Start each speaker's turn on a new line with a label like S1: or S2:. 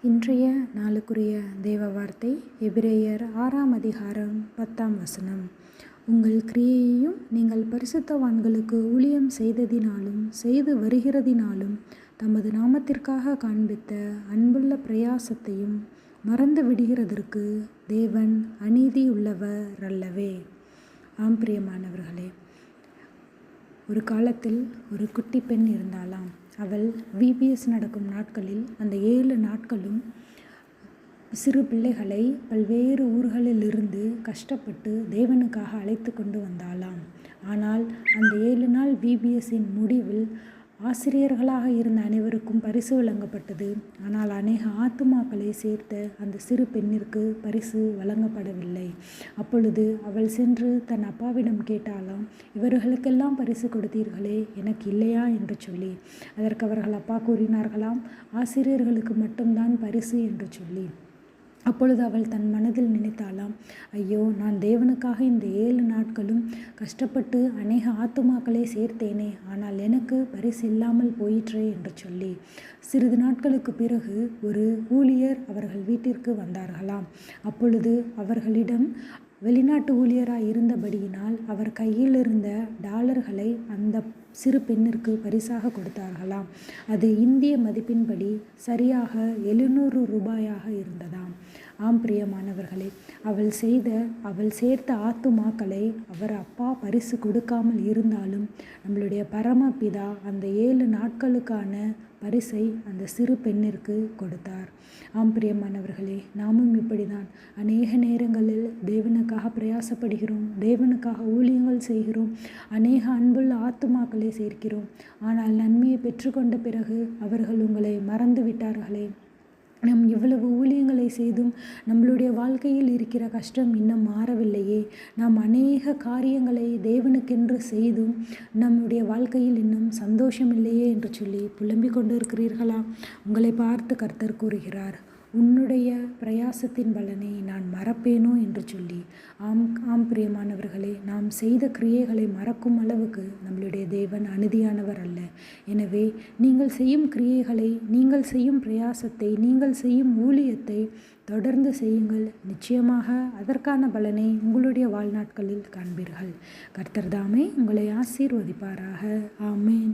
S1: இன்றைய நாளுக்குரிய தேவ வார்த்தை எபிரேயர் 6ஆம் அதிகாரம் 10ஆம் வசனம். உங்கள் கிரியையையும் நீங்கள் பரிசுத்தவான்களுக்கு ஊழியம் செய்ததினாலும் செய்து வருகிறதினாலும் தமது நாமத்திற்காக காண்பித்த அன்புள்ள பிரயாசத்தையும் மறந்து விடுகிறதற்கு தேவன் அநீதி உள்ளவர் அல்லவே. ஆம் பிரியமானவர்களே, ஒரு காலத்தில் ஒரு குட்டி பெண் இருந்தாளாம். அவள் VBS நடக்கும் நாட்களில் அந்த 7 நாட்களும் சிறு பிள்ளைகளை பல்வேறு ஊர்களிலிருந்து கஷ்டப்பட்டு தேவனுக்காக அழைத்து கொண்டு வந்தாளாம். ஆனால் அந்த 7 நாள் VBSின் முடிவில் ஆசிரியர்களாக இருந்த அனைவருக்கும் பரிசு வழங்கப்பட்டது. ஆனால் அநேக ஆத்துமாக்களை சேர்த்த அந்த சிறு பெண்ணிற்கு பரிசு வழங்கப்படவில்லை. அப்பொழுது அவள் சென்று தன் அப்பாவிடம் கேட்டாலாம், இவர்களுக்கெல்லாம் பரிசு கொடுத்தீர்களே, எனக்கு இல்லையா என்று சொல்லி. அதற்கு அவர்கள் அப்பா கூறினார்களாம், ஆசிரியர்களுக்கு மட்டும்தான் பரிசு என்று சொல்லி. அப்பொழுது அவள் தன் மனதில் நினைத்தாளாம், ஐயோ, நான் தேவனுக்காக இந்த 7 நாட்களும் கஷ்டப்பட்டு அநேக ஆத்துமாக்களை சேர்த்தேனே, ஆனால் எனக்கு பரிசு இல்லாமல் போயிற்றே என்று சொல்லி. சிறிது நாட்களுக்கு பிறகு ஒரு ஊழியர் அவர்கள் வீட்டிற்கு வந்தார்களாம். அப்பொழுது அவர்களிடம் வெளிநாட்டு ஊழியராக இருந்தபடியினால் அவர் கையில் இருந்த டாலர்களை அந்த சிறு பெண்ணிற்கு பரிசாக கொடுத்தார்களாம். அது இந்திய மதிப்பின்படி சரியாக 700 ரூபாயாக இருந்ததாம். ஆம் பிரியமானவர்களே, அவள் சேர்த்த ஆத்துமாக்களை அவர் அப்பா பரிசு கொடுக்காமல் இருந்தாலும் நம்மளுடைய பரமபிதா அந்த 7 நாட்களுக்கான பரிசை அந்த சிறு பெண்ணிற்கு கொடுத்தார். ஆம் பிரியமானவர்களே, நாமும் இப்படிதான் அநேக நேரங்களில் தேவனுக்காக பிரயாசப்படுகிறோம், தேவனுக்காக ஊழியங்கள் செய்கிறோம், அநேக அன்புள்ள ஆத்துமாக்களை சேர்க்கிறோம். ஆனால் நன்மையை பெற்றுக்கொண்ட பிறகு அவர்கள் உங்களை மறந்து விட்டார்களே. நாம் இவ்வளவு ஊழியங்களை செய்தும் நம்மளுடைய வாழ்க்கையில் இருக்கிற கஷ்டம் இன்னும் மாறவில்லையே. நாம் அநேக காரியங்களை தேவனுக்கென்று செய்தும் நம்முடைய வாழ்க்கையில் இன்னும் சந்தோஷம் இல்லையே என்று சொல்லி புலம்பிக் கொண்டு இருக்கிறீர்களா? உங்களை பார்த்து கர்த்தர் கூறுகிறார், உன்னுடைய பிரயாசத்தின் பலனை நான் மறப்பேனோ என்று சொல்லி. ஆம் பிரியமானவர்களே, நாம் செய்த கிரியைகளை மறக்கும் அளவுக்கு நம்மளுடைய தேவன் அநீதியானவர் அல்ல. எனவே நீங்கள் செய்யும் கிரியைகளை, நீங்கள் செய்யும் பிரயாசத்தை, நீங்கள் செய்யும் ஊழியத்தை தொடர்ந்து செய்யுங்கள். நிச்சயமாக அதற்கான பலனை உங்களுடைய வாழ்நாட்களில் காண்பீர்கள். கர்த்தர் தாமே உங்களை ஆசீர்வதிப்பாராக. ஆமேன்.